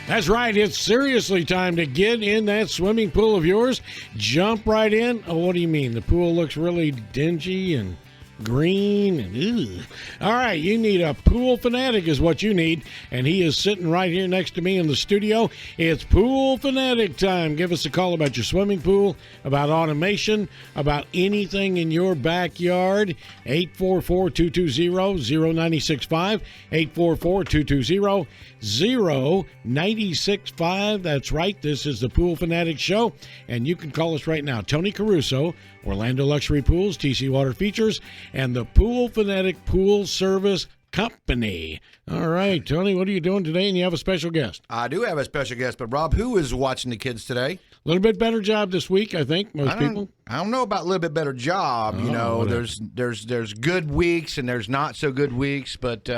That's right. It's seriously time to get in that swimming pool of yours. Jump right in. Oh, what do you mean? The pool looks really dingy and green and ugh. All right, you need a Pool Fanatic is what you need, and he is sitting right here next to me in the studio. It's Pool Fanatic time. Give us a call about your swimming pool, about automation, about anything in your backyard. 844-220-0965, 844-220-0965. That's right, this is the Pool Fanatic Show, and you can call us right now. Tony Caruso, Orlando Luxury Pools, TC Water Features, and the Pool Fanatic Pool Service Company. All right, Tony, what are you doing today? And you have a special guest. I do have a special guest, but Rob, who is watching the kids today? A little bit better job this week, I think, most people. I don't know about a little bit better job. There's good weeks and there's not so good weeks, but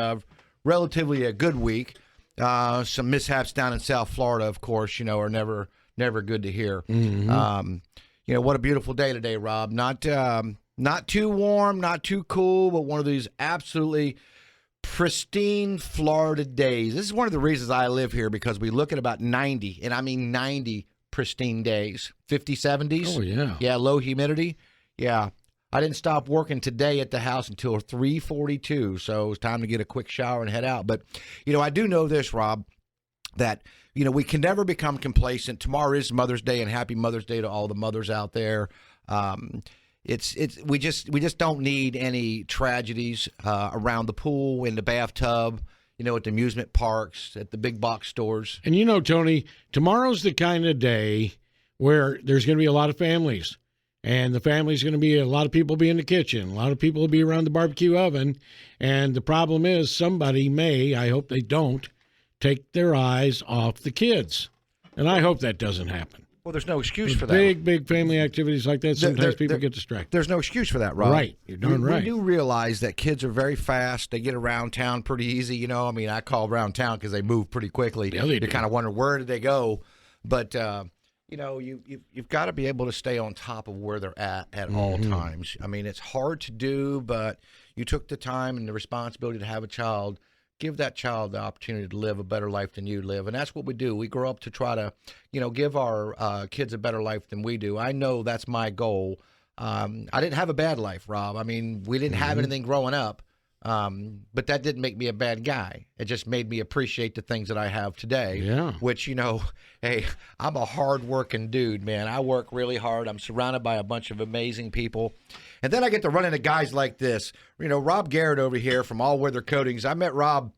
relatively a good week. Some mishaps down in South Florida, of course, are never good to hear. Mm-hmm. What a beautiful day today, Rob. Not too warm, not too cool, but one of these absolutely pristine Florida days. This is one of the reasons I live here, because we look at about 90, and I mean 90 pristine days. 50, 70s. Oh, yeah. Yeah, low humidity. Yeah. I didn't stop working today at the house until 3:42, so it was time to get a quick shower and head out. But, I do know this, Rob, that we can never become complacent. Tomorrow is Mother's Day, and happy Mother's Day to all the mothers out there. We just don't need any tragedies around the pool, in the bathtub, at the amusement parks, at the big box stores. And Tony, tomorrow's the kind of day where there's going to be a lot of families. And the family's going to be a lot of people be in the kitchen. A lot of people will be around the barbecue oven. And the problem is somebody may, I hope they don't, take their eyes off the kids. And I hope that doesn't happen. Well, there's no excuse for that. Big family activities like that, sometimes people get distracted. There's no excuse for that, Rob. Right. You're darn right. We do realize that kids are very fast. They get around town pretty easy. I call around town because they move pretty quickly. Yeah, they you do. kind of wonder, where did they go? But, you've got to be able to stay on top of where they're at all times. It's hard to do, but you took the time and the responsibility to have a child. Give that child the opportunity to live a better life than you live. And that's what we do. We grow up to try to, give our kids a better life than we do. I know that's my goal. I didn't have a bad life, Rob. We didn't have anything growing up. But that didn't make me a bad guy. It just made me appreciate the things that I have today. Yeah. Which, hey, I'm a hard-working dude, man. I work really hard. I'm surrounded by a bunch of amazing people. And then I get to run into guys like this. Rob Garrett over here from All Weather Coatings. I met Rob,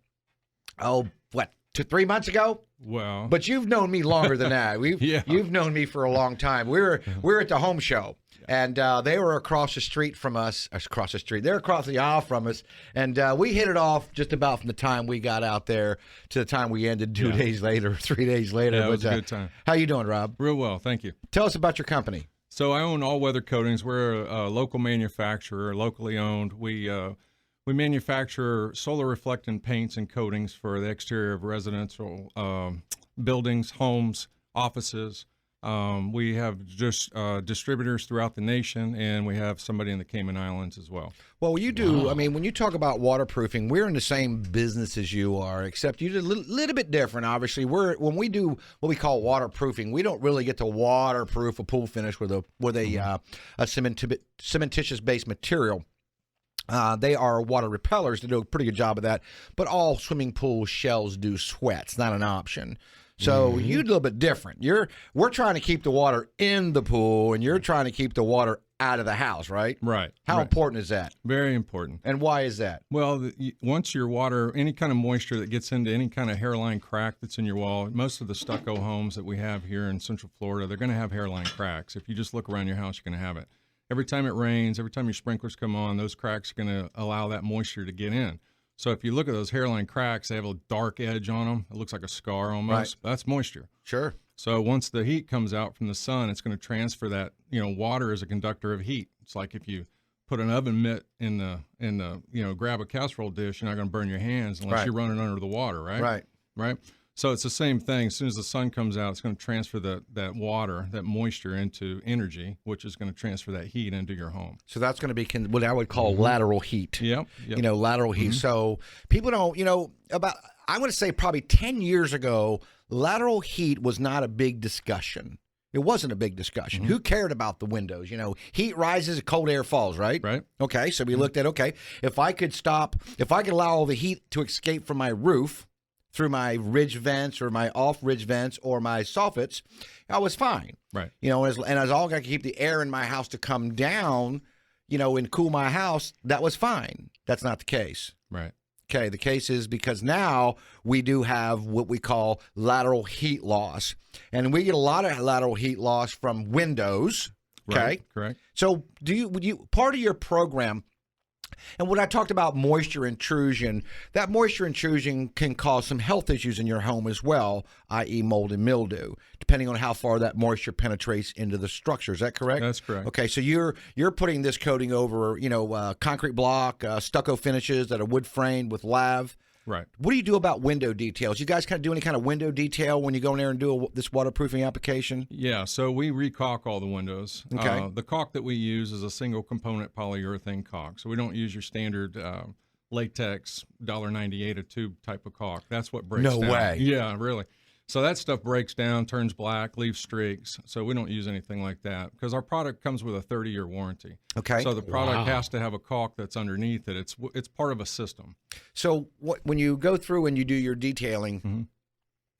3 months ago? Well. But you've known me longer than that. You've known me for a long time. We were at the home show. And they were across the street from us. Across the street. They're across the aisle from us. And we hit it off just about from the time we got out there to the time we ended 2 days later, 3 days later. Yeah, it was a good time. How you doing, Rob? Real well, thank you. Tell us about your company. So I own All Weather Coatings. We're a local manufacturer, locally owned. We manufacture solar reflectant paints and coatings for the exterior of residential buildings, homes, offices. We have just distributors throughout the nation, and we have somebody in the Cayman Islands as well. Well, you do. Wow. When you talk about waterproofing, we're in the same business as you are, except you're a little bit different. Obviously, when we do what we call waterproofing, we don't really get to waterproof a pool finish with a cementitious-based material. They are water repellers. They do a pretty good job of that. But all swimming pool shells do sweat. It's not an option. So you're a little bit different. We're trying to keep the water in the pool, and you're trying to keep the water out of the house, right? Right. How important is that? Very important. And why is that? Well, once your water, any kind of moisture that gets into any kind of hairline crack that's in your wall, most of the stucco homes that we have here in Central Florida, they're going to have hairline cracks. If you just look around your house, you're going to have it. Every time it rains, every time your sprinklers come on, those cracks are going to allow that moisture to get in. So if you look at those hairline cracks, they have a dark edge on them. It looks like a scar almost. Right. That's moisture. Sure. So once the heat comes out from the sun, it's going to transfer that. Water is a conductor of heat. It's like if you put an oven mitt in the grab a casserole dish, you're not going to burn your hands unless you're running under the water, right? Right. So it's the same thing. As soon as the sun comes out, it's going to transfer that water, that moisture into energy, which is going to transfer that heat into your home. So that's going to be what I would call lateral heat. Yep. Lateral heat. So people don't, I'm going to say probably 10 years ago, lateral heat was not a big discussion. It wasn't a big discussion. Who cared about the windows? You know, heat rises, cold air falls, right? Right. Okay, so we looked at, okay, if I could allow all the heat to escape from my roof through my ridge vents or my off-ridge vents or my soffits, I was fine. Right. You know, as long as I could keep the air in my house to come down, you know, and cool my house, that was fine. That's not the case. Right. Okay, the case is because now we do have what we call lateral heat loss. And we get a lot of lateral heat loss from windows. Okay. Right. Correct. So would you part of your program, and when I talked about moisture intrusion, that moisture intrusion can cause some health issues in your home as well, i.e. mold and mildew, depending on how far that moisture penetrates into the structure. Is that correct? That's correct. Okay, so you're putting this coating over, you know, concrete block, stucco finishes that are wood framed with lav. Right. What do you do about window details? You guys kind of do any kind of window detail when you go in there and do this waterproofing application? Yeah, so we recaulk all the windows. Okay. The caulk that we use is a single component polyurethane caulk. So we don't use your standard latex $1.98 a tube type of caulk. That's what breaks down. No way. Yeah, really. So that stuff breaks down, turns black, leaves streaks. So we don't use anything like that because our product comes with a 30-year warranty. Okay. So the product Wow. has to have a caulk that's underneath it. It's part of a system. So when you go through and you do your detailing,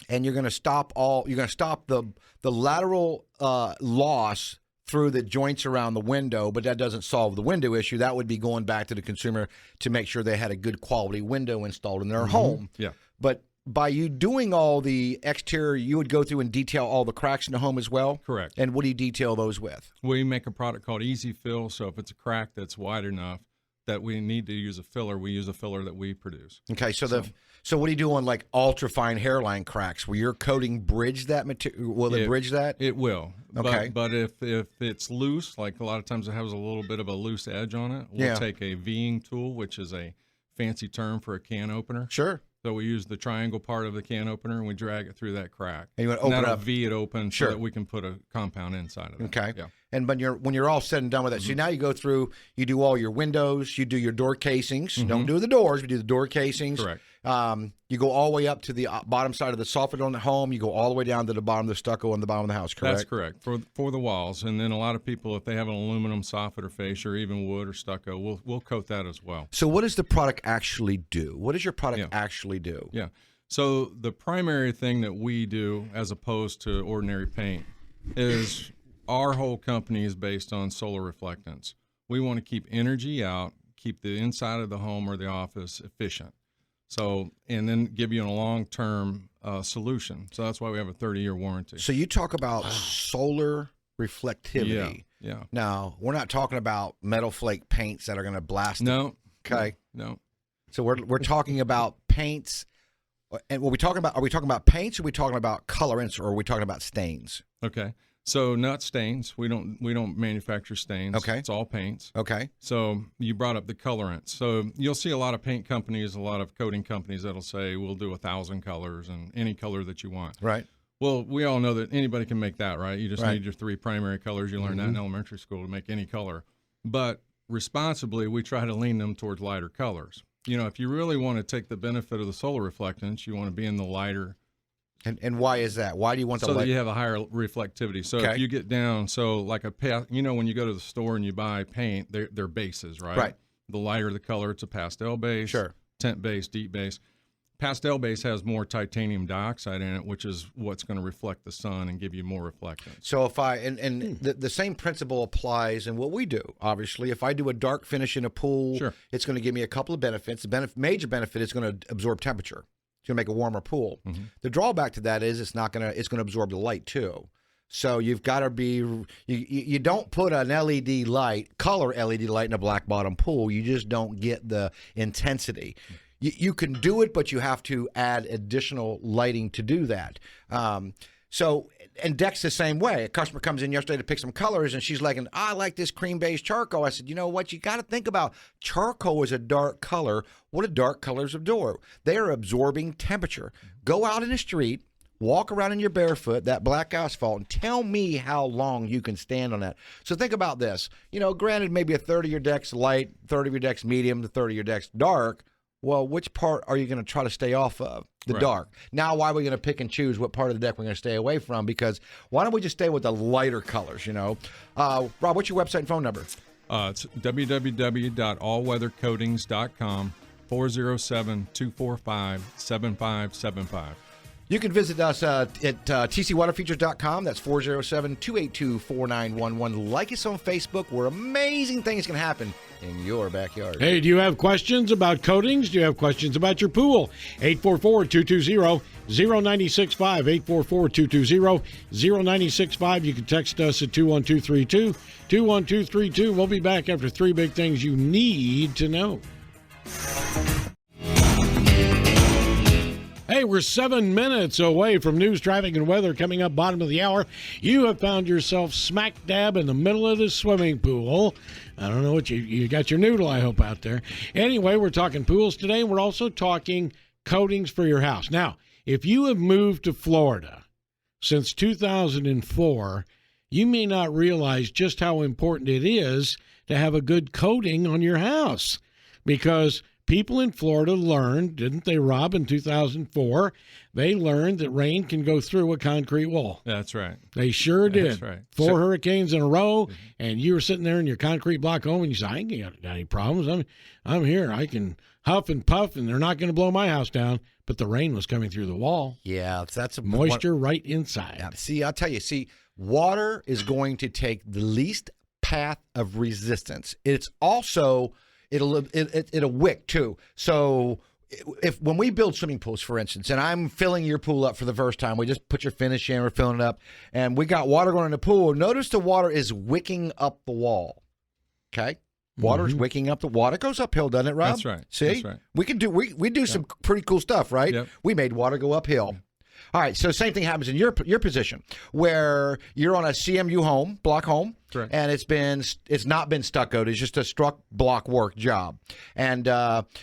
and you're going to stop the lateral loss through the joints around the window, but that doesn't solve the window issue. That would be going back to the consumer to make sure they had a good quality window installed in their home. Yeah. But by you doing all the exterior, you would go through and detail all the cracks in the home as well? Correct. And what do you detail those with? We make a product called Easy Fill. So if it's a crack that's wide enough that we need to use a filler, we use a filler that we produce. Okay, so what do you do on like ultra fine hairline cracks? Will your coating bridge that material? Will it bridge that? It will. Okay. But if it's loose, like a lot of times it has a little bit of a loose edge on it, we'll take a V'ing tool, which is a fancy term for a can opener. Sure. So we use the triangle part of the can opener and we drag it through that crack. And you want to open that'll up. V it open Sure. so that we can put a compound inside of it. Okay. Yeah. And when you're all said and done with that, so now you go through, you do all your windows, you do your door casings. Don't do the doors, but do the door casings. Correct. You go all the way up to the bottom side of the soffit on the home. You go all the way down to the bottom of the stucco on the bottom of the house, correct? That's correct. For the walls. And then a lot of people, if they have an aluminum soffit or fascia or even wood or stucco, we'll coat that as well. So what does the product actually do? What does your product actually do? Yeah. So the primary thing that we do as opposed to ordinary paint is our whole company is based on solar reflectance. We want to keep energy out, keep the inside of the home or the office efficient. So, and then give you a long-term solution. So that's why we have a 30-year warranty. So you talk about solar reflectivity. Yeah. Now, we're not talking about metal flake paints that are going to blast. No. Okay. No. So we're talking about paints. And what we talking about? Are we talking about paints? Or are we talking about colorants? Or are we talking about stains? Okay. So not stains. We don't manufacture stains. Okay. It's all paints. Okay. So you brought up the colorants. So you'll see a lot of paint companies, a lot of coating companies that'll say we'll do 1,000 colors and any color that you want. Right. Well, we all know that anybody can make that, right? You just Right. need your 3 primary colors. You learn that in elementary school to make any color. But responsibly, we try to lean them towards lighter colors. You know, if you really want to take the benefit of the solar reflectance, you want to be in the lighter. And why is that? Why do you want the So that light? you have a higher reflectivity. So Okay. if you get down, so like you know, when you go to the store and you buy paint, they're bases, right? Right. The lighter the color, it's a pastel base. Sure. Tint base, deep base. Pastel base has more titanium dioxide in it, which is what's going to reflect the sun and give you more reflectance. So if I the same principle applies in what we do. Obviously, if I do a dark finish in a pool, Sure. it's going to give me a couple of benefits. The major benefit is going to absorb temperature. It's going to make a warmer pool. The drawback to that is it's going to absorb the light too. So you've got to be you don't put an LED light, color LED light in a black bottom pool. You just don't get the intensity. You can do it, but you have to add additional lighting to do that. And Deck's the same way. A customer comes in yesterday to pick some colors, and she's like, I like this cream-based charcoal. I said, you know what? You got to think about charcoal is a dark color. What do dark colors absorb? They are absorbing temperature. Go out in the street, walk around in your barefoot, that black asphalt, and tell me how long you can stand on that. So think about this. You know, granted, maybe a third of your deck's light, third of your deck's medium, the third of your deck's dark. well, which part are you going to try to stay off of? The dark. Now, why are we going to pick and choose what part of the deck we're going to stay away from? Because why don't we just stay with the lighter colors, Rob, what's your website and phone number? It's www.allweathercoatings.com, 407-245-7575. You can visit us at tcwaterfeatures.com. That's 407-282-4911. Like us on Facebook, where amazing things can happen in your backyard. Hey, do you have questions about coatings? Do you have questions about your pool? 844-220-0965, 844-220-0965. You can text us at 21232, 21232. We'll be back after 3 big things you need to know. Hey, we're 7 minutes away from news, traffic, and weather coming up bottom of the hour. You have found yourself smack dab in the middle of the swimming pool. I don't know what you got your noodle, I hope, out there. Anyway, we're talking pools today, and we're also talking coatings for your house. Now, if you have moved to Florida since 2004, you may not realize just how important it is to have a good coating on your house, because people in Florida learned, didn't they, Rob, in 2004? They learned that rain can go through a concrete wall. That's right. They sure did. That's right. 4 hurricanes in a row, and you were sitting there in your concrete block home, and you said, I ain't got any problems. I'm here. I can huff and puff, and they're not going to blow my house down. But the rain was coming through the wall. Yeah, that's a moisture right inside. Yeah, see, I'll tell you. See, water is going to take the least path of resistance. It's also it'll wick too. So when we build swimming pools, for instance, and I'm filling your pool up for the first time, we just put your finish in, we're filling it up, and we got water going in the pool. Notice the water is wicking up the wall. Okay, water's wicking up the water. It goes uphill, doesn't it, Rob? That's right. See, that's right. we do some pretty cool stuff, right? Yep. We made water go uphill. All right, so same thing happens in your position, where you're on a CMU home, block home, Correct. and it's not been stuccoed. It's just a struck block work job, and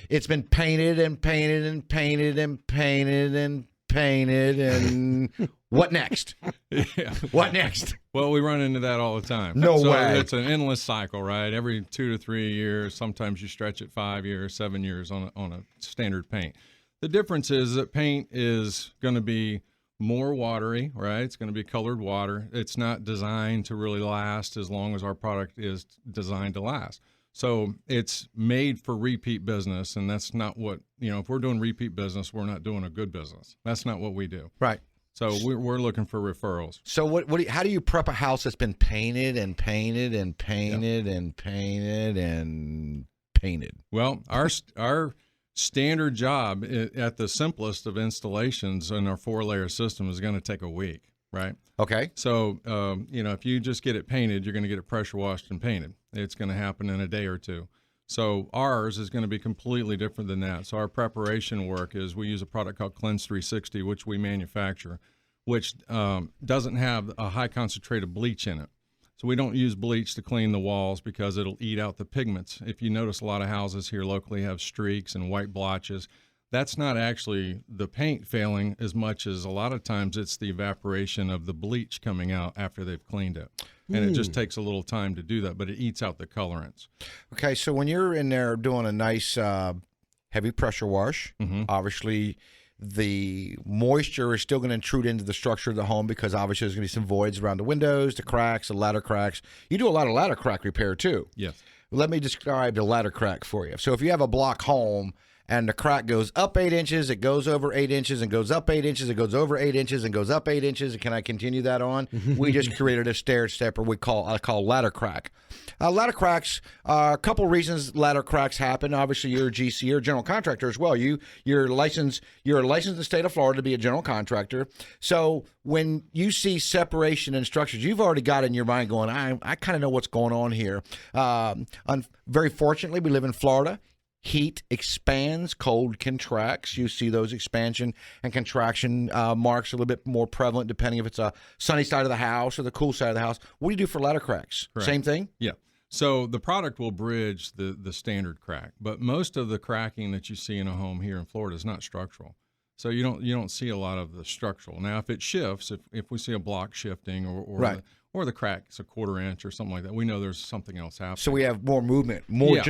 it's been painted and painted and painted and painted and painted, and what next? Yeah. What next? Well, we run into that all the time. No so way. It's an endless cycle, right? Every 2 to 3 years. Sometimes you stretch it 5 years, 7 years on a standard paint. The difference is that paint is going to be more watery, right? It's going to be colored water. It's not designed to really last as long as our product is designed to last. So it's made for repeat business, and that's not what, if we're doing repeat business, we're not doing a good business. That's not what we do. Right. So we're looking for referrals. So how do you prep a house that's been painted and painted and painted and painted and painted? Well, our standard job at the simplest of installations in our 4-layer system is going to take a week, right? Okay. So, if you just get it painted, you're going to get it pressure washed and painted. It's going to happen in a day or two. So ours is going to be completely different than that. So our preparation work is we use a product called Cleanse 360, which we manufacture, which doesn't have a high concentrated bleach in it. So we don't use bleach to clean the walls because it'll eat out the pigments. If you notice, a lot of houses here locally have streaks and white blotches. That's not actually the paint failing as much as a lot of times it's the evaporation of the bleach coming out after they've cleaned it. And it just takes a little time to do that, but it eats out the colorants. Okay, so when you're in there doing a nice heavy pressure wash, obviously the moisture is still going to intrude into the structure of the home because obviously there's going to be some voids around the windows, the cracks, the ladder cracks. You do a lot of ladder crack repair too. Yes. Let me describe the ladder crack for you. So if you have a block home and the crack goes up 8 inches, it goes over 8 inches, and goes up 8 inches, it goes over 8 inches, and goes up 8 inches. Can I continue that on? We just created a stair stepper I call ladder crack. Ladder cracks, a couple reasons ladder cracks happen. Obviously, you're a GC, you're a general contractor as well. You're licensed in the state of Florida to be a general contractor. So when you see separation in structures, you've already got it in your mind going, I kind of know what's going on here. Very fortunately, we live in Florida. Heat expands, cold contracts. You see those expansion and contraction marks a little bit more prevalent depending if it's a sunny side of the house or the cool side of the house. What do you do for ladder cracks? Correct. Same thing? Yeah. So the product will bridge the standard crack, but most of the cracking that you see in a home here in Florida is not structural. So you don't see a lot of the structural. Now, if it shifts, if we see a block shifting or Right. or the crack's a 1/4 inch or something like that, we know there's something else happening. So we have more movement, more Yeah.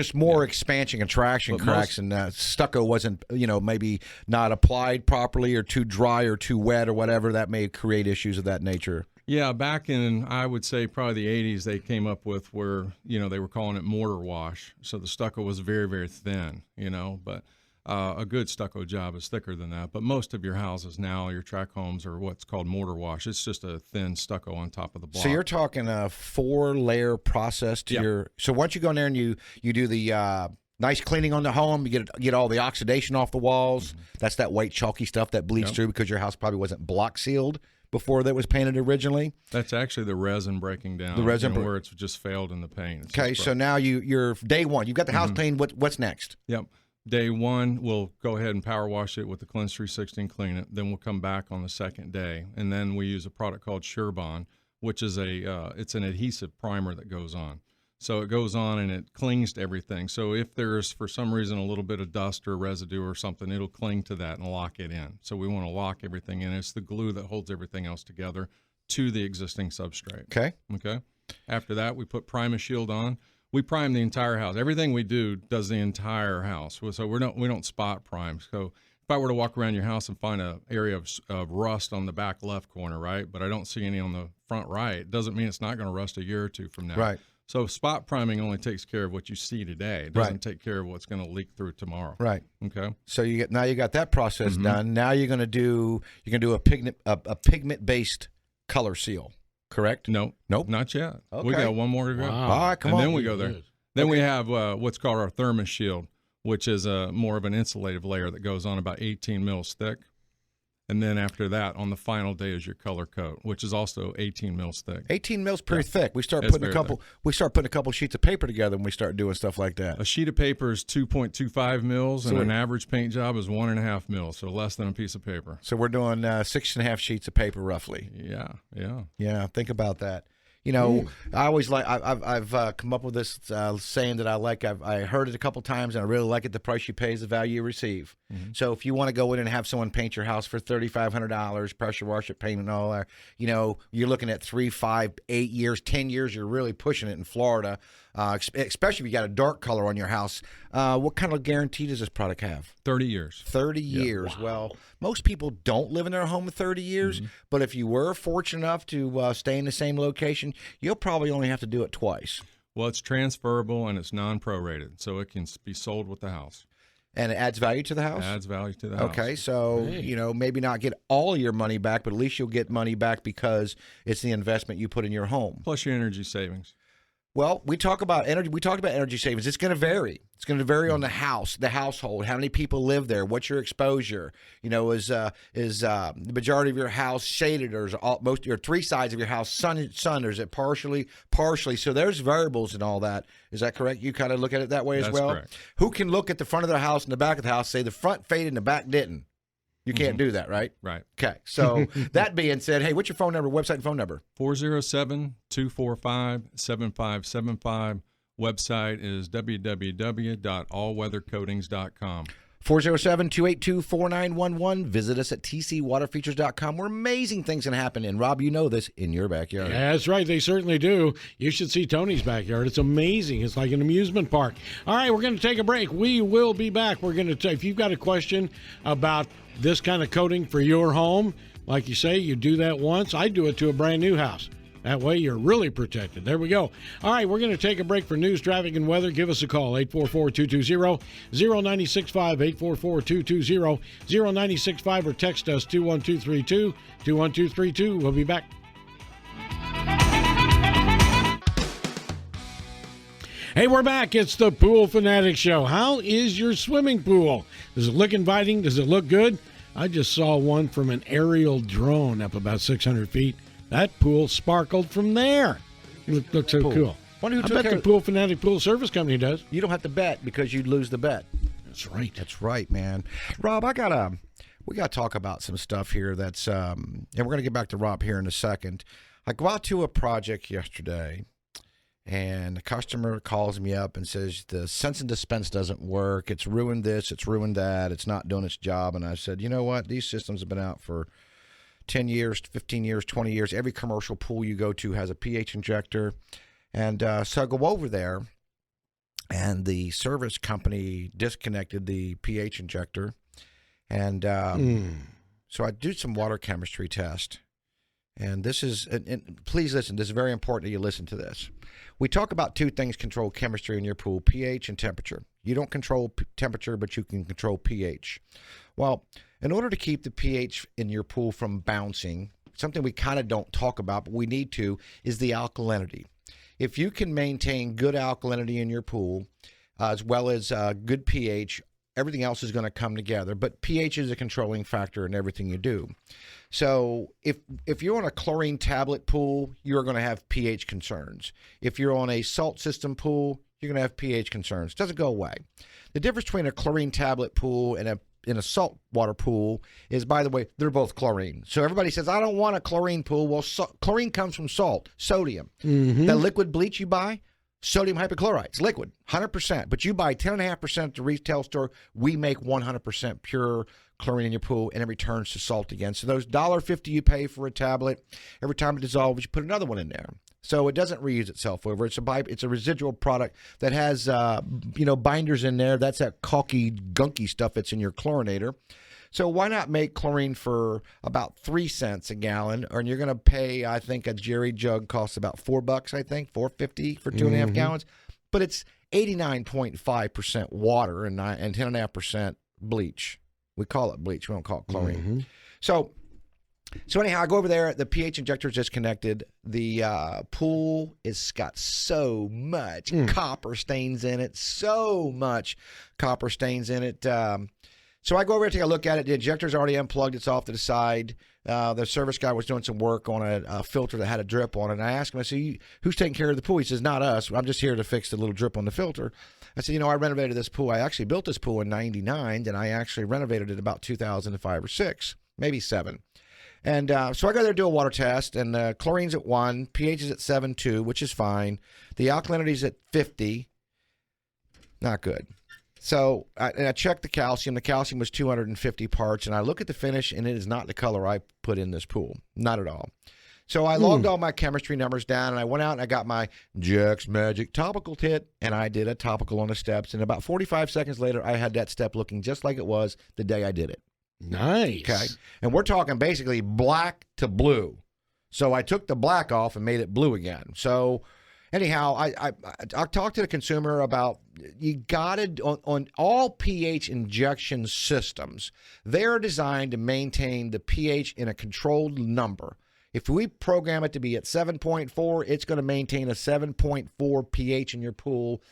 expansion, contraction But cracks, and stucco wasn't, maybe not applied properly or too dry or too wet or whatever that may create issues of that nature. Yeah, back in, I would say, probably the 80s, they came up with where, they were calling it mortar wash. So the stucco was very, very thin, but a good stucco job is thicker than that. But most of your houses now, your tract homes, are what's called mortar wash. It's just a thin stucco on top of the block. So you're talking a 4-layer process to your. So once you go in there and you do the nice cleaning on the home, you get all the oxidation off the walls. Mm-hmm. That's that white chalky stuff that bleeds through because your house probably wasn't block sealed before that was painted originally. That's actually the resin breaking down. The resin where it's just failed in the paint. Okay, so now you're day one. You've got the house cleaned. What's next? Yep. Day one, we'll go ahead and power wash it with the Cleanse 360 and clean it. Then we'll come back on the second day, and then we use a product called SureBond, which is it's an adhesive primer that goes on. So it goes on and it clings to everything. So if there's, for some reason, a little bit of dust or residue or something, it'll cling to that and lock it in. So we want to lock everything in. It's the glue that holds everything else together to the existing substrate. Okay. After that, we put Prime-A-Shield on. We prime the entire house. Everything we do does the entire house. So we don't spot prime. So if I were to walk around your house and find an area of rust on the back left corner, right, but I don't see any on the front right, it doesn't mean it's not going to rust a year or two from now. Right. So spot priming only takes care of what you see today. It doesn't take care of what's going to leak through tomorrow. Right. Okay. So you got that process done. Now you're going to do a pigment based color seal. Correct? Nope. Not yet. Okay. We got one more to go. Wow. All right, come on. And then we go there. Then we have what's called our Thermos Shield, which is more of an insulative layer that goes on about 18 mils thick. And then after that, on the final day, is your color coat, which is also 18 mils thick. 18 mils pretty thick. We start It's putting a very couple. We start putting a couple sheets of paper together when we start doing stuff like that. A sheet of paper is 2.25 mils, and So an average paint job is 1.5 mils, so less than a piece of paper. So we're doing 6.5 sheets of paper roughly. Yeah. Think about that. I always I've come up with this saying that I like. I heard it a couple times, and I really like it. The price you pay is the value you receive. So if you want to go in and have someone paint your house for $3,500, pressure wash it, paint and all that, you're looking at 3, 5, 8 years, 10 years. You're really pushing it in Florida, especially if you got a dark color on your house. What kind of guarantee does this product have? 30 years. 30 years. Wow. Well, most people don't live in their home 30 years, but if you were fortunate enough to stay in the same location, you'll probably only have to do it twice. Well, it's transferable and it's non-prorated, so it can be sold with the house. And it adds value to the house? Adds value to the house. Okay, so, maybe not get all your money back, but at least you'll get money back because it's the investment you put in your home. Plus your energy savings. Well, we talked about energy savings. It's going to vary. It's going to vary on the household. How many people live there? What's your exposure? Is the majority of your house shaded, or is most your 3 sides of your house sun, or is it partially? So there's variables and all that. Is that correct? You kind of look at it that way as well. Correct. Who can look at the front of the house and the back of the house, say the front faded and the back didn't? You can't do that, right? Right. Okay. So that being said, hey, what's your phone number, website and phone number? 407-245-7575. Website is www.allweathercoatings.com. 407-282-4911. Visit us at tcwaterfeatures.com, where amazing things can happen. And, Rob, you know this, in your backyard. Yeah, that's right. They certainly do. You should see Tony's backyard. It's amazing. It's like an amusement park. All right, we're going to take a break. We will be back. We're going to if you've got a question about this kind of coating for your home, like you say, you do that once. I do it to a brand new house. That way you're really protected. There we go. All right, we're going to take a break for news, traffic, and weather. Give us a call, 844-220-0965, 844-220-0965, or text us 21232. We'll be back. Hey, we're back. It's the Pool Fanatic Show. How is your swimming pool? Does it look inviting? Does it look good? I just saw one from an aerial drone up about 600 feet. That pool sparkled from there. It looks so cool. Wonder who I took bet care the of- Pool Fanatic Pool Service Company does. You don't have to bet because you'd lose the bet. That's right. That's right, man. Rob, we got to talk about some stuff here that's and we're going to get back to Rob here in a second. I go out to a project yesterday, and the customer calls me up and says the sense and dispense doesn't work. It's ruined this. It's ruined that. It's not doing its job. And I said, you know what? These systems have been out for 10 years, 15 years, 20 years. Every commercial pool you go to has a pH injector. And so I go over there, and the service company disconnected the pH injector. And so I do some water chemistry test. And this is, and please listen, this is very important that you listen to this. We talk about two things control chemistry in your pool, pH and temperature. You don't control temperature, but you can control pH. Well, in order to keep the pH in your pool from bouncing, something we kind of don't talk about, but we need to, is the alkalinity. If you can maintain good alkalinity in your pool, as well as good pH, everything else is going to come together. But pH is a controlling factor in everything you do. So if you're on a chlorine tablet pool, you're going to have pH concerns. If you're on a salt system pool, you're going to have pH concerns. It doesn't go away. The difference between a chlorine tablet pool and a salt water pool is, by the way, they're both chlorine. So everybody says, I don't want a chlorine pool. Well, chlorine comes from salt, sodium. That liquid bleach you buy, sodium hypochlorite. It's liquid, 100%. But you buy 10.5% at the retail store. We make 100% pure chlorine in your pool, and it returns to salt again. So those $1.50 you pay for a tablet, every time it dissolves, you put another one in there. So it doesn't reuse itself over. It's a residual product that has binders in there. That's that caulky, gunky stuff that's in your chlorinator. So why not make chlorine for about 3 cents a gallon? And you're going to pay, I think, a Jerry jug costs about $4, I think, $4.50 for 2.5 gallons. But it's 89.5% water and 10.5% bleach. We call it bleach. We don't call it chlorine. So anyhow, I go over there. The pH injector is disconnected. The pool is got so much copper stains in it. So much copper stains in it. So I go over and take a look at it. The injector's already unplugged. It's off to the side. The service guy was doing some work on a filter that had a drip on it. And I asked him, I said, who's taking care of the pool? He says, not us. I'm just here to fix the little drip on the filter. I said, I renovated this pool. I actually built this pool in 99, and I actually renovated it about 2005 or 6, maybe 7. And so I go there to do a water test, and chlorine's at 1, pH is at 7.2, which is fine. The alkalinity's at 50. Not good. So I checked the calcium. The calcium was 250 parts, and I look at the finish, and it is not the color I put in this pool. Not at all. So I logged all my chemistry numbers down, and I went out and I got my Jack's Magic topical kit, and I did a topical on the steps. And about 45 seconds later, I had that step looking just like it was the day I did it. Nice. Okay. And we're talking basically black to blue. So I took the black off and made it blue again. So anyhow, I talked to the consumer about, you got to, on all pH injection systems, they're designed to maintain the pH in a controlled number. If we program it to be at 7.4, it's going to maintain a 7.4 pH in your pool.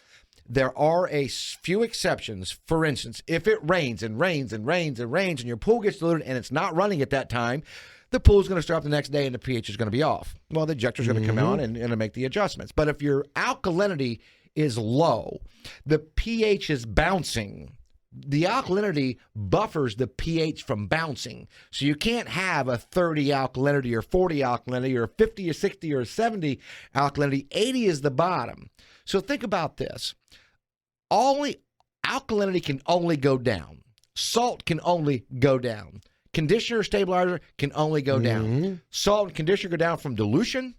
There are a few exceptions. For instance, if it rains and rains and rains and rains and your pool gets diluted and it's not running at that time, the pool is going to start up the next day and the pH is going to be off. Well, the injector is going to come out and make the adjustments. But if your alkalinity is low, the pH is bouncing, the alkalinity buffers the pH from bouncing. So you can't have a 30 alkalinity or 40 alkalinity or 50 or 60 or 70 alkalinity. 80 is the bottom. So think about this. Alkalinity can only go down. Salt can only go down. Conditioner stabilizer can only go down. Salt and conditioner go down from dilution.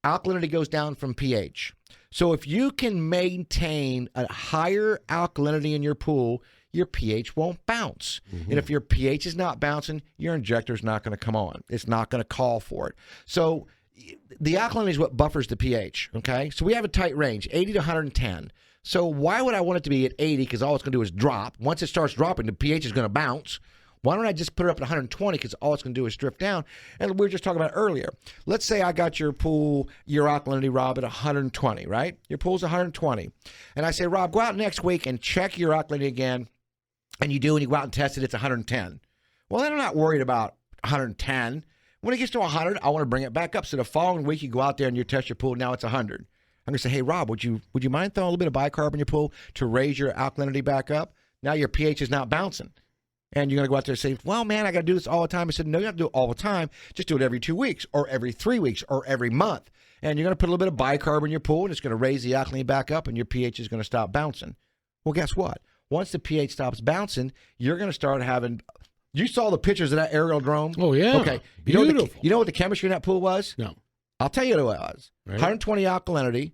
Alkalinity goes down from pH. So if you can maintain a higher alkalinity in your pool, your pH won't bounce. And if your pH is not bouncing, your injector is not going to come on. It's not going to call for it. So the alkalinity is what buffers the pH, okay? So we have a tight range, 80 to 110. So why would I want it to be at 80? Because all it's going to do is drop. Once it starts dropping, the pH is going to bounce. Why don't I just put it up at 120? Because all it's going to do is drift down. And we were just talking about earlier. Let's say I got your pool, your alkalinity, Rob, at 120, right? Your pool's 120. And I say, Rob, go out next week and check your alkalinity again. And you do, and you go out and test it, it's 110. Well, then I'm not worried about 110. When it gets to 100, I want to bring it back up. So the following week, you go out there and you test your pool. Now it's 100. I'm going to say, hey, Rob, would you mind throwing a little bit of bicarb in your pool to raise your alkalinity back up? Now your pH is not bouncing. And you're going to go out there and say, well, man, I got to do this all the time. I said, no, you have to do it all the time. Just do it every 2 weeks or every 3 weeks or every month. And you're going to put a little bit of bicarb in your pool, and it's going to raise the alkaline back up, and your pH is going to stop bouncing. Well, guess what? Once the pH stops bouncing, you're going to start having – you saw the pictures of that aerial drone? Oh, yeah. Okay. Beautiful. You know what the chemistry in that pool was? No. I'll tell you what it was. Right. 120 alkalinity.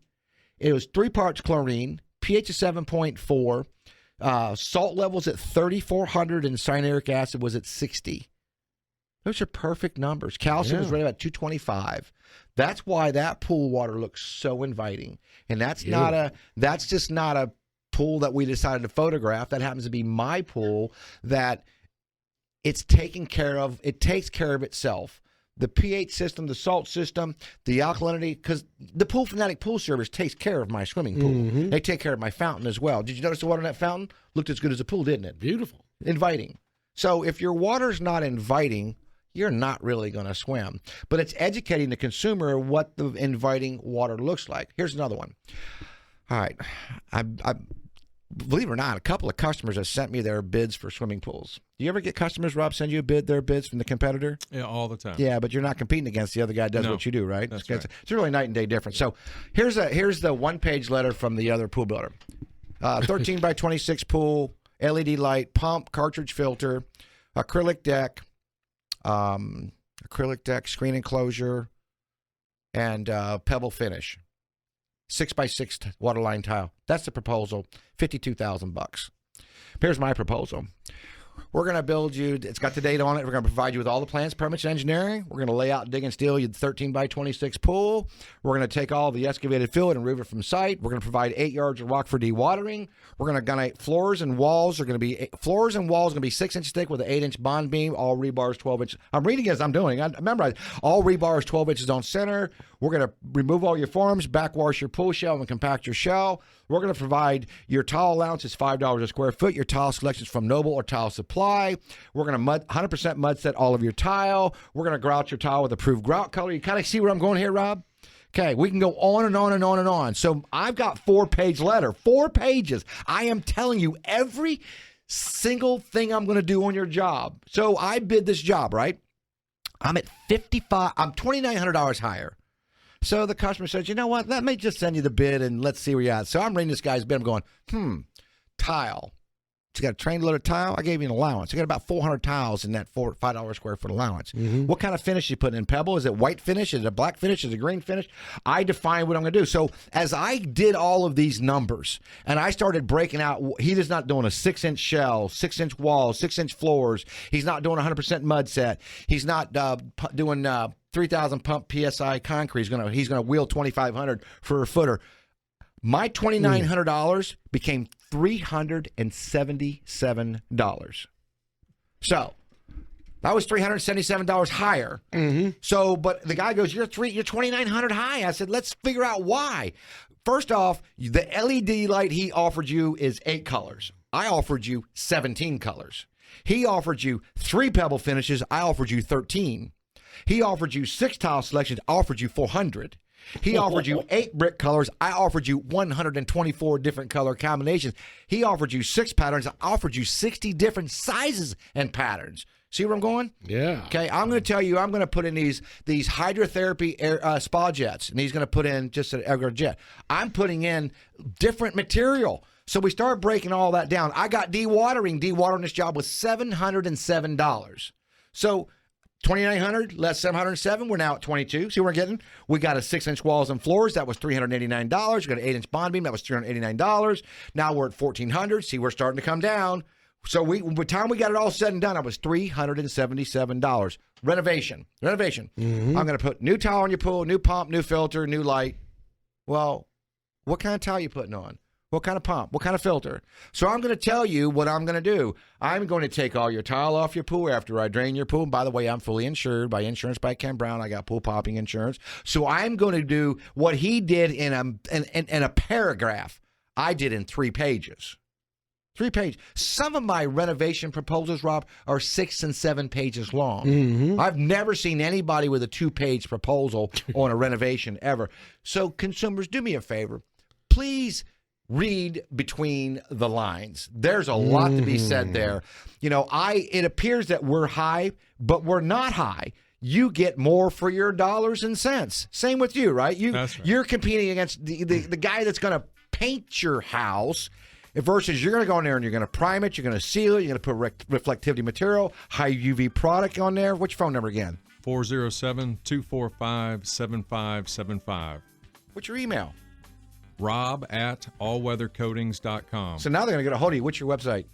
It was 3 parts chlorine, pH of 7.4. Salt levels at 3,400 and cyanuric acid was at 60. Those are perfect numbers. Calcium was right about 225. That's why that pool water looks so inviting. And that's just not a pool that we decided to photograph. That happens to be my pool that it's taken care of. It takes care of itself. The pH system, the salt system, the alkalinity, because the Pool Fanatic Pool Service takes care of my swimming pool. Mm-hmm. They take care of my fountain as well. Did you notice the water in that fountain? Looked as good as a pool, didn't it? Beautiful. Inviting. So if your water's not inviting, you're not really going to swim. But it's educating the consumer what the inviting water looks like. Here's another one. All right. I believe it or not, a couple of customers have sent me their bids for swimming pools. Do you ever get customers, Rob, send you their bids from the competitor? Yeah, all the time. Yeah, but you're not competing against the other guy that does what you do, right? That's right. It's really night and day difference. So here's the one-page letter from the other pool builder. 13 by 26 pool, LED light, pump, cartridge filter, acrylic deck, screen enclosure, and pebble finish. 6x6 waterline tile. That's the proposal. $52,000. Here's my proposal. We're going to build you, it's got the date on it. We're going to provide you with all the plans, permits, and engineering. We're going to lay out, dig, and steel your 13 by 26 pool. We're going to take all the excavated fill and remove it from site. We're going to provide 8 yards of rock for dewatering. We're going to gunite floors and walls. Going to be 6 inch thick with an 8-inch bond beam. All rebars 12 inches. I'm reading as I'm doing. I remember all rebars 12 inches on center. We're going to remove all your forms, backwash your pool shell, and compact your shell. We're going to provide your tile allowance is $5 a square foot. Your tile selections from Noble or Tile Supply. We're going to 100% mud set all of your tile. We're going to grout your tile with approved grout color. You kind of see where I'm going here, Rob? Okay, we can go on and on and on and on. So I've got 4-page letter, 4 pages. I am telling you every single thing I'm going to do on your job. So I bid this job, right? I'm at I'm $2,900 higher. So the customer says, you know what? Let me just send you the bid and let's see where you're at. So I'm reading this guy's bid. I'm going, tile. You got a train loaded tile? I gave you an allowance. I got about 400 tiles in that $5 square foot allowance. Mm-hmm. What kind of finish you putting in? Pebble? Is it white finish? Is it a black finish? Is it a green finish? I define what I'm going to do. So as I did all of these numbers and I started breaking out, he is not doing a 6-inch shell, 6-inch walls, 6-inch floors. He's not doing 100% mud set. He's not doing 3,000 pump PSI concrete. He's going to wheel 2,500 for a footer. My $2,900 became $377. So that was $377 higher. Mm-hmm. So, but the guy goes, you're $2,900 high. I said, let's figure out why. First off, the LED light he offered you is 8 colors. I offered you 17 colors. He offered you 3 pebble finishes. I offered you 13. He offered you 6 tile selections. I offered you 400. He offered you 8 brick colors. I offered you 124 different color combinations. He offered you 6 patterns. I offered you 60 different sizes and patterns. See where I'm going? Yeah. Okay, I'm going to tell you, I'm going to put in these hydrotherapy spa jets, and he's going to put in just an regular jet. I'm putting in different material. So we start breaking all that down. I got dewatering. Dewatering this job was $707. So $2,900 less $707. We're now at $22. See what we're getting? We got a 6-inch walls and floors. That was $389. We got an 8-inch bond beam. That was $389. Now we're at $1,400. See, we're starting to come down. So by the time we got it all said and done, it was $377. Renovation. Mm-hmm. I'm going to put new tile on your pool, new pump, new filter, new light. Well, what kind of tile are you putting on? What kind of pump? What kind of filter? So I'm going to tell you what I'm going to do. I'm going to take all your tile off your pool after I drain your pool. And by the way, I'm fully insured by Insurance by Ken Brown. I got pool popping insurance. So I'm going to do what he did in a paragraph. I did in 3 pages. 3 pages. Some of my renovation proposals, Rob, are 6 and 7 pages long. Mm-hmm. I've never seen anybody with a 2-page proposal on a renovation ever. So consumers, do me a favor. Please read between the lines. There's a lot to be said there. You know, it appears that we're high, but we're not high. You get more for your dollars and cents. Same with you, right? That's right. You're competing against the guy that's going to paint your house versus you're going to go in there and you're going to prime it, you're going to seal it, you're going to put reflectivity material, high UV product on there. What's your phone number again? 407-245-7575. What's your email? rob@allweathercoatings.com. So now they're going to get a hold of you. What's your website?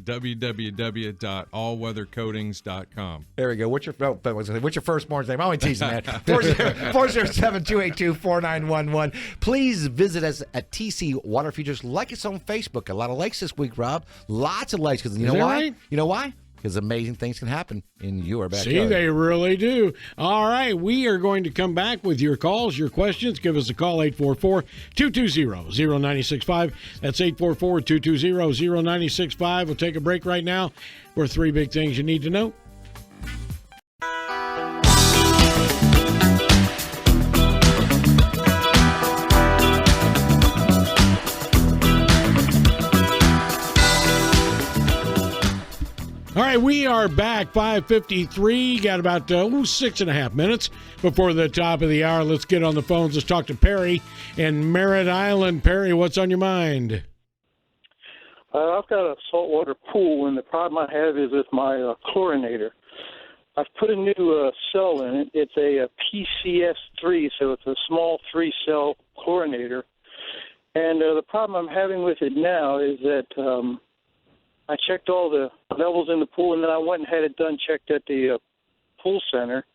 www.allweathercoatings.com. There we go. What's your firstborn's name? I'm only teasing that. 407-282-4911. Please visit us at TC Water Futures. Like us on Facebook. A lot of likes this week, Rob. Lots of likes. Because you know why? Right? You know why? Because amazing things can happen in your backyard. See, they really do. All right, we are going to come back with your calls, your questions. Give us a call, 844-220-0965. That's 844-220-0965. We'll take a break right now for 3 big things you need to know. All right, we are back, 5:53. Got about 6.5 minutes before the top of the hour. Let's get on the phones. Let's talk to Perry in Merritt Island. Perry, what's on your mind? I've got a saltwater pool, and the problem I have is with my chlorinator. I've put a new cell in it. It's a PCS3, so it's a small 3-cell chlorinator. And the problem I'm having with it now is that I checked all the levels in the pool, and then I went and had it done, checked at the pool center,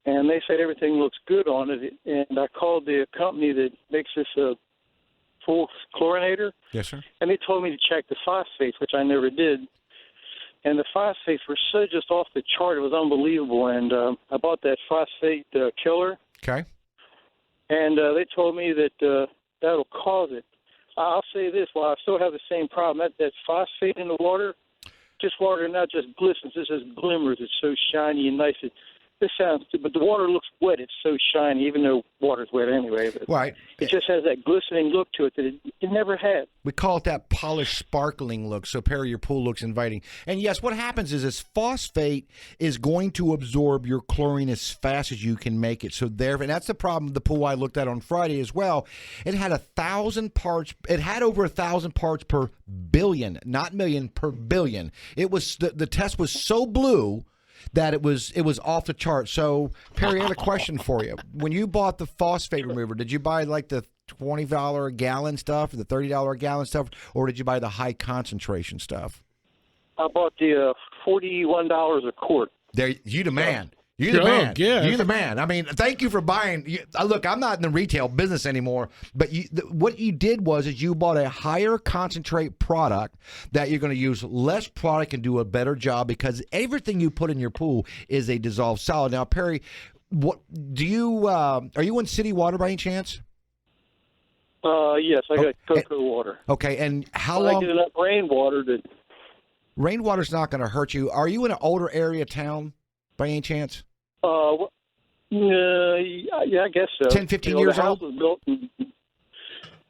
and they said everything looks good on it. And I called the company that makes this pool chlorinator. Yes, sir. And they told me to check the phosphates, which I never did. And the phosphates were so just off the chart, it was unbelievable. And I bought that phosphate killer. Okay. And they told me that that'll cause it. I'll say this, while I still have the same problem, that phosphate in the water, water now just glistens. It just glimmers. It's so shiny and nice. This sounds, but the water looks wet. It's so shiny, even though water's wet anyway. But right. It just has that glistening look to it that it never had. We call it that polished, sparkling look. So, Perry, your pool looks inviting. And yes, what happens is this phosphate is going to absorb your chlorine as fast as you can make it. So and that's the problem. The pool I looked at on Friday as well. It had 1,000 parts. It had over 1,000 parts per billion, not million, per billion. It was the test was so blue that it was off the chart. So, Perry, I had a question for you. When you bought the phosphate remover, did you buy like the $20 a gallon stuff or the $30 a gallon stuff, or did you buy the high concentration stuff? I bought the $41 a quart. There, you the man. You're the man. Yeah. You're the man. I mean, thank you for buying. Look, I'm not in the retail business anymore, but what you did was you bought a higher concentrate product that you're going to use less product and do a better job, because everything you put in your pool is a dissolved solid. Now, Perry, what do you are you in city water by any chance? Yes, I got cocoa water. Okay, and how long? I get enough rainwater that. Rainwater's not going to hurt you. Are you in an older area of town by any chance? Yeah, I guess so. 10, 15 years old?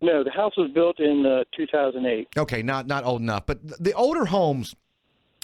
No, the house was built in 2008. Okay, not old enough. But the older homes,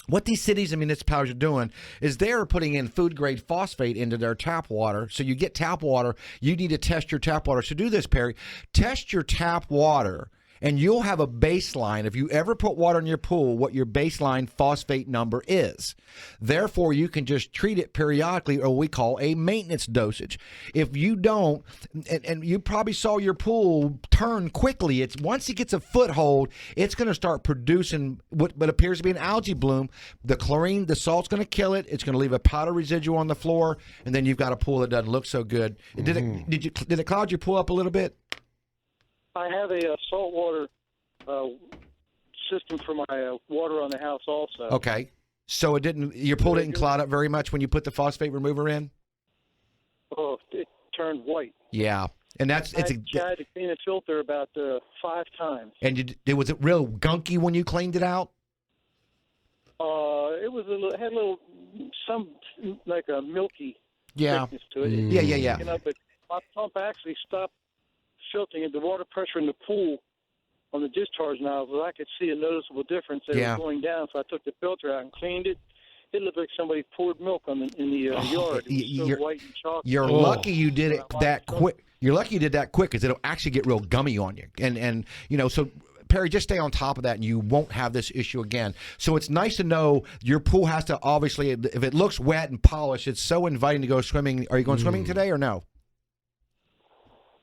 what these cities and municipalities are doing is they're putting in food-grade phosphate into their tap water. So you get tap water. You need to test your tap water. So do this, Perry. Test your tap water, and you'll have a baseline. If you ever put water in your pool, what your baseline phosphate number is. Therefore, you can just treat it periodically, or what we call a maintenance dosage. If you don't, and you probably saw your pool turn quickly, once it gets a foothold, it's going to start producing what appears to be an algae bloom. The chlorine, the salt's going to kill it. It's going to leave a powder residue on the floor, and then you've got a pool that doesn't look so good. Did it cloud your pool up a little bit? I have a saltwater system for my water on the house also. Okay. So your pool didn't cloud up very much when you put the phosphate remover in? Oh, it turned white. Yeah. And I had to clean the filter about 5 times. And was it real gunky when you cleaned it out? It was had some like a milky thickness to it. Yeah. You know, but my pump actually stopped filtering, and the water pressure in the pool on the discharge nozzles, I could see a noticeable difference. They were going down, so I took the filter out and cleaned it. It looked like somebody poured milk in the yard. It was so white and chalky. You're lucky you did it that quick. You're lucky you did that quick, because it'll actually get real gummy on you. And so Perry, just stay on top of that, and you won't have this issue again. So it's nice to know your pool has to, obviously, if it looks wet and polished, it's so inviting to go swimming. Are you going swimming today or no?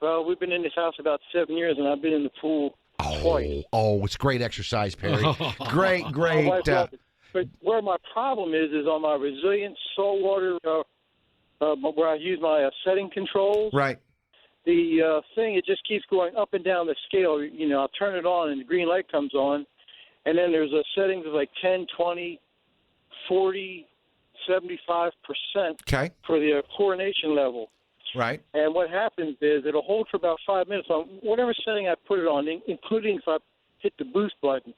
Well, we've been in this house about 7 years, and I've been in the pool twice. Oh, it's great exercise, Perry. great. But where my problem is on my resilient saltwater, where I use my setting controls. Right. The thing, it just keeps going up and down the scale. I'll turn it on and the green light comes on, and then there's a settings of like 10, 20, 40, 75% for the chlorination level. Right. And what happens is it'll hold for about 5 minutes on whatever setting I put it on, including if I hit the boost button.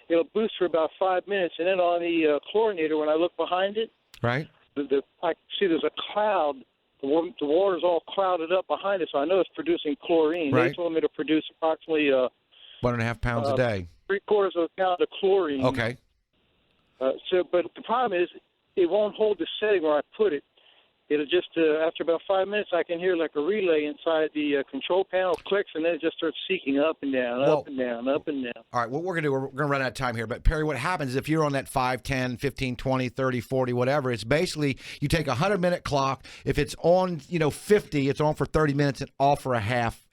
It'll boost for about 5 minutes, and then on the chlorinator, when I look behind it, right, I see there's a cloud. The water's all clouded up behind it, so I know it's producing chlorine. Right. They told me to produce approximately 1.5 pounds a day. 3/4 of a pound of chlorine. Okay. But the problem is it won't hold the setting where I put it. It'll just, after about 5 minutes, I can hear like a relay inside the control panel clicks, and then it just starts seeking up and down, up and down, up and down. All right, what we're going to do, we're going to run out of time here. But, Perry, what happens is if you're on that 5, 10, 15, 20, 30, 40, whatever, it's basically you take a 100-minute clock. If it's on, 50, it's on for 30 minutes and off for a half,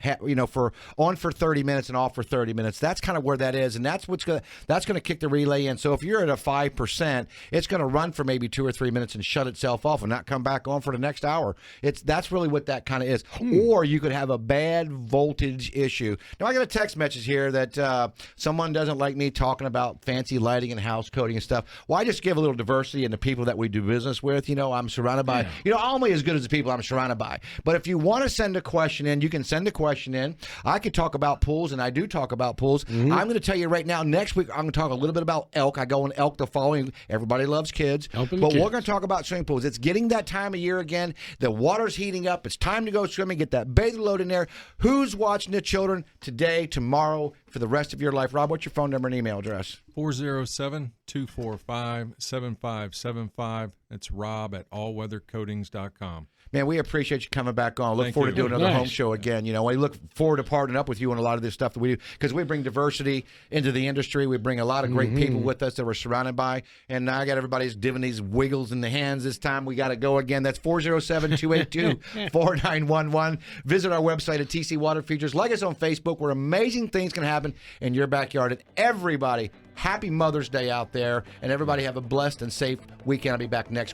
for on for 30 minutes and off for 30 minutes. That's kind of where that is, and that's going to kick the relay in. So if you're at a 5%, it's going to run for maybe 2 or 3 minutes and shut itself off and not come back on for the next hour. That's really what that kind of is. Or you could have a bad voltage issue. Now I got a text message here that someone doesn't like me talking about fancy lighting and house coating and stuff. Well, I just give a little diversity in the people that we do business with. I'm surrounded by, I'm only as good as the people I'm surrounded by. But if you want to send a question in, you can send a question in. I could talk about pools, and I do talk about pools. I'm going to tell you right now, next week, I'm going to talk a little bit about elk. I go on elk the following. Everybody loves kids. But we're going to talk about swimming pools. It's getting that time of year again. The water's heating up. It's time to go swimming. Get that bathing load in there. Who's watching the children today, tomorrow, for the rest of your life? Rob, what's your phone number and email address? 407-245-7575. It's Rob at allweathercoatings.com. Man, we appreciate you coming back on. Look forward to doing another home show again. We look forward to partnering up with you on a lot of this stuff that we do, because we bring diversity into the industry. We bring a lot of great people with us that we're surrounded by. And now I got everybody's giving these wiggles in the hands this time. We got to go again. That's 407-282-4911. Visit our website at TC Water Features. Like us on Facebook, where amazing things can happen in your backyard. And everybody, happy Mother's Day out there. And everybody have a blessed and safe weekend. I'll be back next